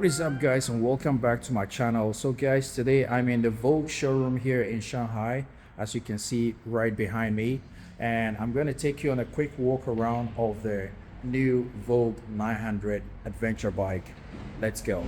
is up, guys, and welcome back to my channel. So guys, today I'm in the Vogue showroom here in Shanghai, as you can see right behind me, and I'm going to take you on a quick walk around of the new Vogue 900 adventure bike. Let's go.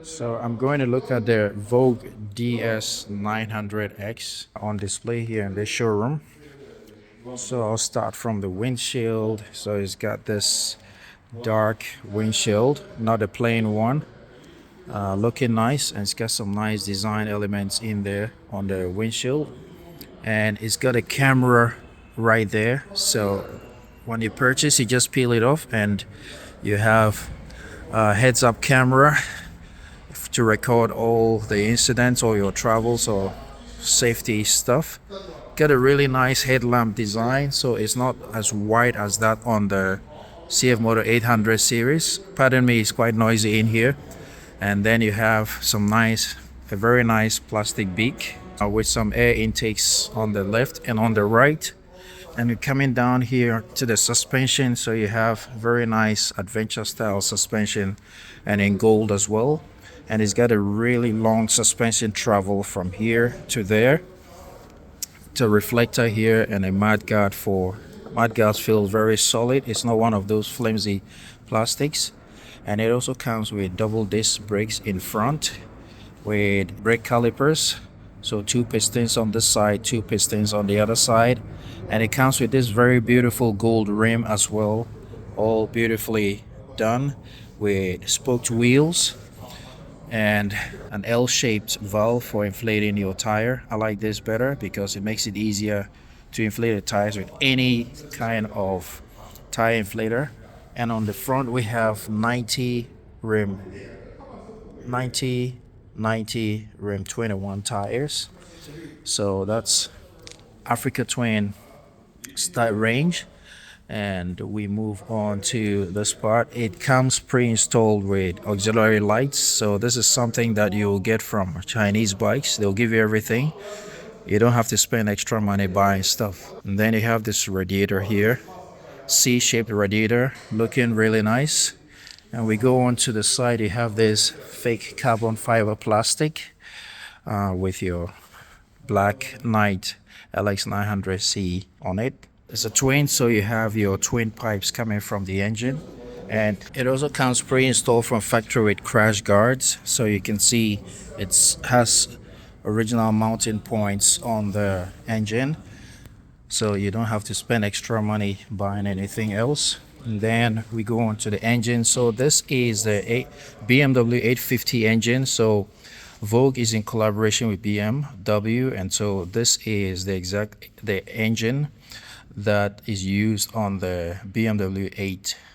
So I'm going to look at the Vogue DS900X on display here in this showroom. So I'll start from the windshield. So it's got this dark windshield, not a plain one, looking nice, and it's got some nice design elements in there on the windshield, and it's got a camera right there. So when you purchase, you just peel it off and you have a heads-up camera to record all the incidents or your travels or safety stuff. Got a really nice headlamp design, so it's not as wide as that on the CF Moto 800 series. Pardon me, it's quite noisy in here. And then you have a very nice plastic beak with some air intakes on the left and on the right. And you're coming down here to the suspension, so you have very nice adventure style suspension, and in gold as well. And it's got a really long suspension travel from here to there. To reflector here and a mudguard for mudguards. Feel very solid. It's not one of those flimsy plastics. And it also comes with double disc brakes in front with brake calipers. So 2 pistons on this side, 2 pistons on the other side. And it comes with this very beautiful gold rim as well, all beautifully done with spoked wheels and an L-shaped valve for inflating your tire. I like this better because it makes it easier to inflate the tires with any kind of tire inflator. And on the front we have 90 rim 21 tires. So that's Africa Twin style range. And we move on to this part. It comes pre-installed with auxiliary lights, so this is something that you'll get from Chinese bikes. They'll give you everything. You don't have to spend extra money buying stuff. And then you have this radiator here, C-shaped radiator, looking really nice. And we go on to the side. You have this fake carbon fiber plastic with your Black Knight LX900C on it. It's a twin, so you have your twin pipes coming from the engine, and it also comes pre-installed from factory with crash guards. So you can see it has original mounting points on the engine, so you don't have to spend extra money buying anything else. And then we go on to the engine. So this is the BMW 850 engine. So Vogue is in collaboration with BMW, and so this is the engine that is used on the BMW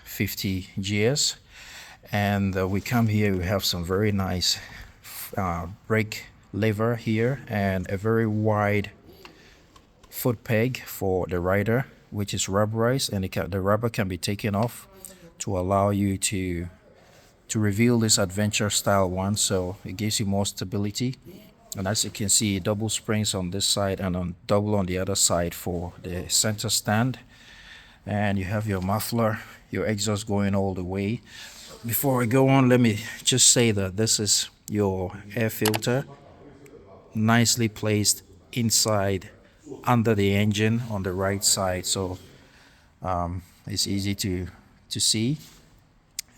850GS. And we come here, we have some very nice brake lever here and a very wide foot peg for the rider, which is rubberized, and the rubber can be taken off to allow you to reveal this adventure style one, so it gives you more stability. And as you can see, double springs on this side and double on the other side for the center stand. And you have your muffler, your exhaust going all the way. Before I go on, let me just say that this is your air filter, nicely placed inside under the engine on the right side, so it's easy to see.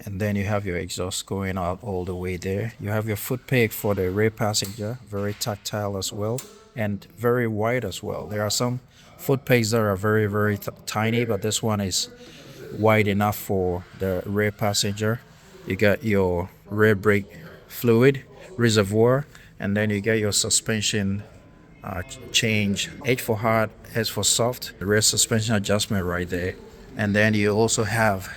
And then you have your exhaust going out all the way there. You have your foot peg for the rear passenger, very tactile as well, and very wide as well. There are some foot pegs that are very, very tiny, but this one is wide enough for the rear passenger. You got your rear brake fluid reservoir, and then you get your suspension change, H for hard, S for soft, the rear suspension adjustment right there. And then you also have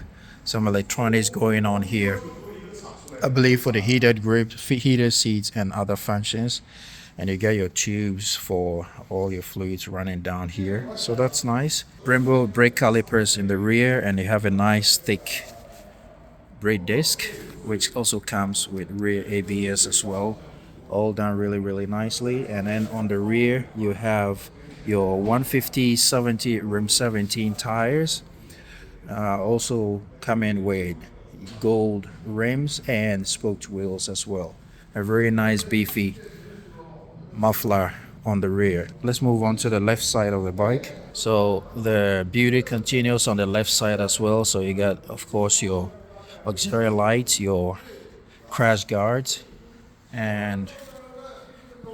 some electronics going on here, I believe for the heated grips, heated seats, and other functions. And you get your tubes for all your fluids running down here, so that's nice. Brembo brake calipers in the rear, and you have a nice thick brake disc, which also comes with rear ABS as well, all done really, really nicely. And then on the rear you have your 150/70 rim 17 tires, also coming with gold rims and spoked wheels as well. A very nice beefy muffler on the rear. Let's move on to the left side of the bike. So the beauty continues on the left side as well. So you got, of course, your auxiliary lights, your crash guards, and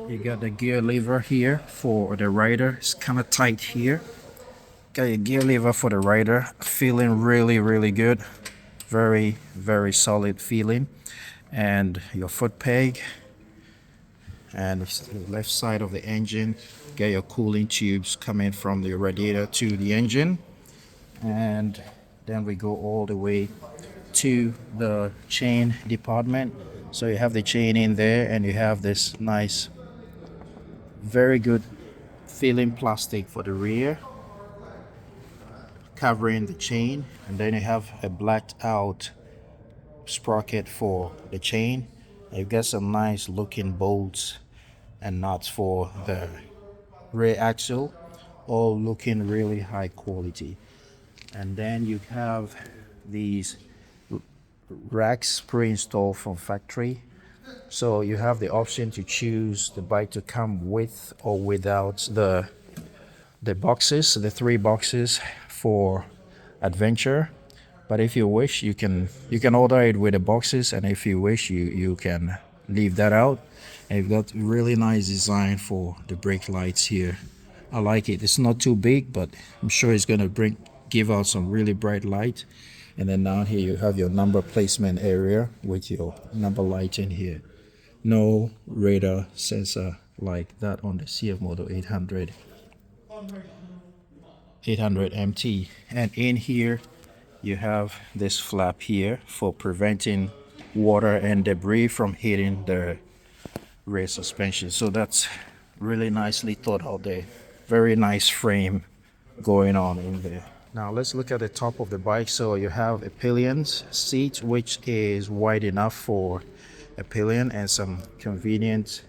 you got the gear lever here for the rider. It's kind of tight here. Got your gear lever for the rider. Feeling really, really good. Very, very solid feeling. And your foot peg. And the left side of the engine. Get your cooling tubes coming from the radiator to the engine. And then we go all the way to the chain department. So you have the chain in there, and you have this nice, very good feeling plastic for the rear covering the chain, and then you have a blacked out sprocket for the chain. You've got some nice looking bolts and nuts for the rear axle, all looking really high quality. And then you have these racks pre-installed from factory, so you have the option to choose the bike to come with or without the boxes, the 3 boxes for adventure. But if you wish, you can order it with the boxes, and if you wish, you can leave that out. And you've got really nice design for the brake lights here. I like it. It's not too big, but I'm sure it's gonna give out some really bright light. And then down here you have your number placement area with your number light in here. No radar sensor like that on the CF Moto 800 MT. And in here you have this flap here for preventing water and debris from hitting the rear suspension. So that's really nicely thought out there. Very nice frame going on in there. Now let's look at the top of the bike. So you have a pillion seat, which is wide enough for a pillion and some convenient.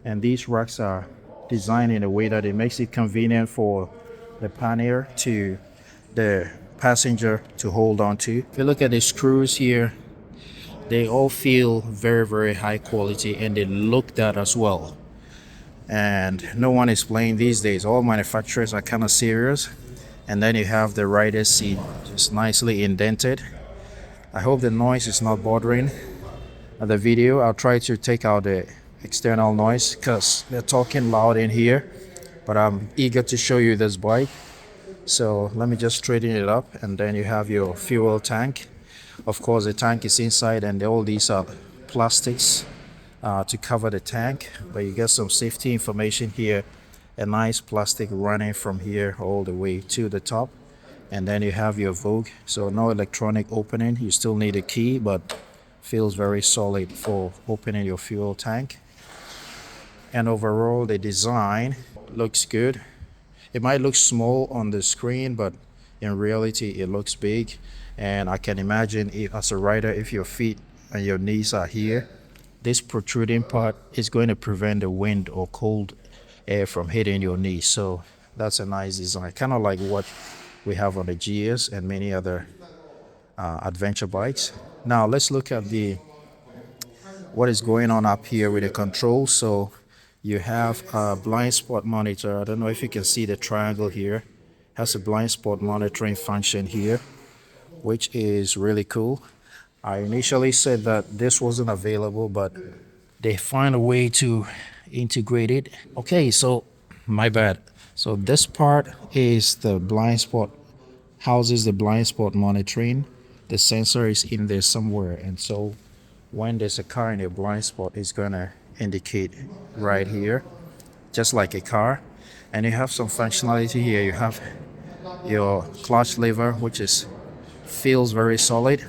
And these racks are designed in a way that it makes it convenient for the pannier to the passenger to hold on to. If you look at the screws here, they all feel very, very high quality, and they look that as well. And no one is playing these days. All manufacturers are kind of serious. And then you have the rider's seat just nicely indented. I hope the noise is not bothering the video. I'll try to take out the external noise because they're talking loud in here, but I'm eager to show you this bike. So let me just straighten it up, and then you have your fuel tank. Of course, the tank is inside, and all these are plastics to cover the tank, but you get some safety information here. A nice plastic running from here all the way to the top. And then you have your Vogue, so no electronic opening. You still need a key, but feels very solid for opening your fuel tank. And overall, the design looks good. It might look small on the screen, but in reality it looks big. And I can imagine, if as a rider, if your feet and your knees are here, this protruding part is going to prevent the wind or cold air from hitting your knees. So that's a nice design, kind of like what we have on the GS and many other adventure bikes. Now let's look at what is going on up here with the controls. So you have a blind spot monitor. I don't know if you can see the triangle here. It has a blind spot monitoring function here, which is really cool. I initially said that this wasn't available, but they find a way to integrate it. Okay, so my bad. So this part is the blind spot, houses the blind spot monitoring. The sensor is in there somewhere, and so when there's a car in a blind spot, it's gonna indicate right here, just like a car. And you have some functionality here. You have your clutch lever, which feels very solid.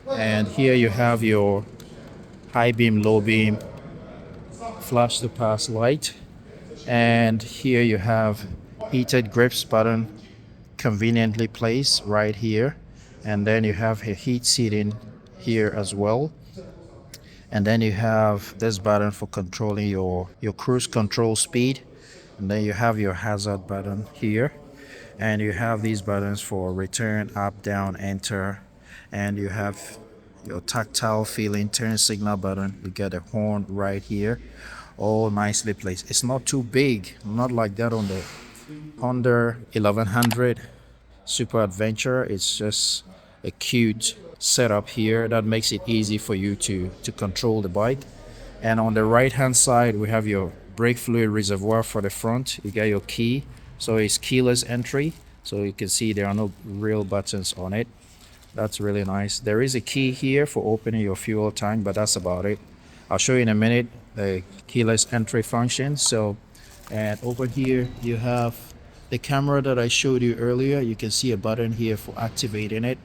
And here you have your high beam, low beam, flash to pass light. And here you have heated grips button conveniently placed right here. And then you have a heat seating here as well. And then you have this button for controlling your cruise control speed. And then you have your hazard button here. And you have these buttons for return, up, down, enter, and you have your tactile feeling turn signal button. You get a horn right here, all nicely placed. It's not too big, not like that on the Honda 1100 Super Adventure. It's just a cute setup here that makes it easy for you to control the bike. And on the right hand side, we have your brake fluid reservoir for the front. You got your key, so it's keyless entry. So you can see there are no real buttons on it. That's really nice. There is a key here for opening your fuel tank, but that's about it. I'll show you in a minute the keyless entry function. So, and over here you have the camera that I showed you earlier. You can see a button here for activating it,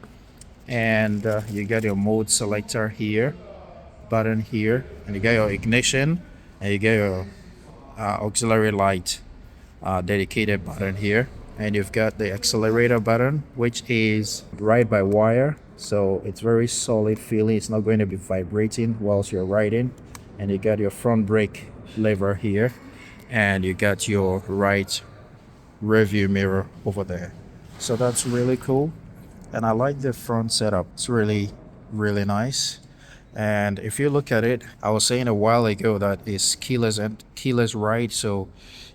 and you got your mode selector here, button here, and you got your ignition, and you got your auxiliary light dedicated button here, and you've got the accelerator button, which is ride by wire, so it's very solid feeling. It's not going to be vibrating whilst you're riding. And you got your front brake lever here, and you got your right rear view mirror over there. So that's really cool, and I like the front setup. It's really nice. And if you look at it, I was saying a while ago that it's keyless and keyless ride. So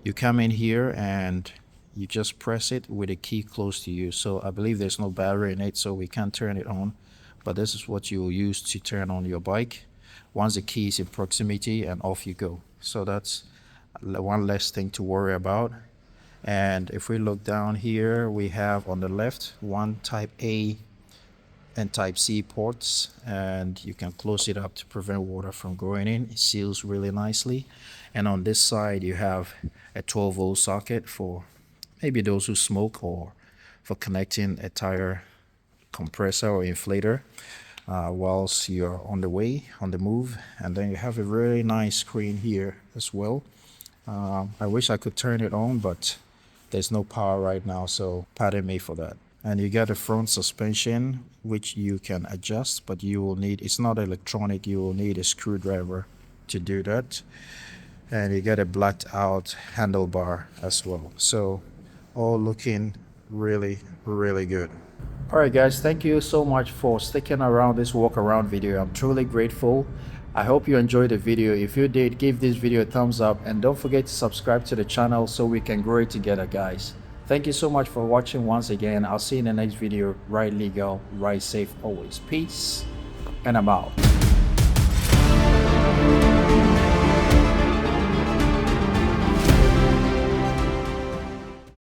you come in here and you just press it with a key close to you. So I believe there's no battery in it, so we can't turn it on, but this is what you will use to turn on your bike once the key is in proximity, and off you go. So that's one less thing to worry about. And if we look down here, we have on the left one type A and type C ports, and you can close it up to prevent water from going in. It seals really nicely. And on this side you have a 12-volt socket for maybe those who smoke, or for connecting a tire compressor or inflator whilst you're on the move. And then you have a really nice screen here as well. I wish I could turn it on, but there's no power right now, so pardon me for that. And you got a front suspension which you can adjust, but you will need, it's not electronic, you will need a screwdriver to do that. And you get a blacked out handlebar as well. So all looking really good. All right guys, thank you so much for sticking around this walk around video. I'm truly grateful. I hope you enjoyed the video. If you did, give this video a thumbs up, and don't forget to subscribe to the channel so we can grow it together, guys. Thank you so much for watching once again. I'll see you in the next video. Ride legal, ride safe always. Peace, and I'm out.